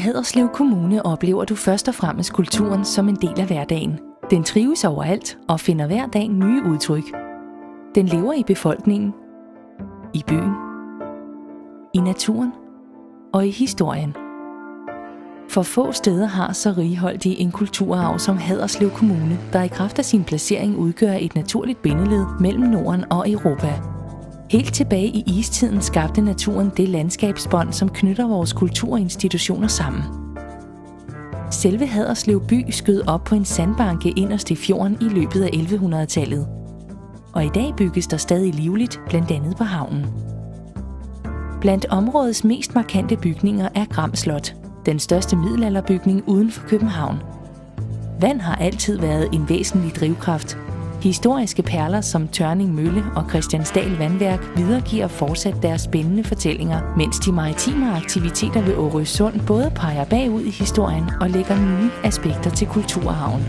Haderslev Kommune oplever du først og fremmest kulturen som en del af hverdagen. Den trives overalt og finder hver dag nye udtryk. Den lever i befolkningen, i byen, i naturen og i historien. For få steder har så righoldig en kulturarv som Haderslev Kommune, der i kraft af sin placering udgør et naturligt bindeled mellem Norden og Europa. Helt tilbage i istiden skabte naturen det landskabsbånd, som knytter vores kulturinstitutioner sammen. Selve Haderslev by skød op på en sandbanke inderst i fjorden i løbet af 1100-tallet. Og i dag bygges der stadig livligt, blandt andet på havnen. Blandt områdets mest markante bygninger er Gram Slot, den største middelalderbygning uden for København. Vand har altid været en væsentlig drivkraft. Historiske perler som Tørning Mølle og Christiansdal Vandværk videregiver fortsat deres spændende fortællinger, mens de maritime aktiviteter ved Årøsund både peger bagud i historien og lægger nye aspekter til kulturarven.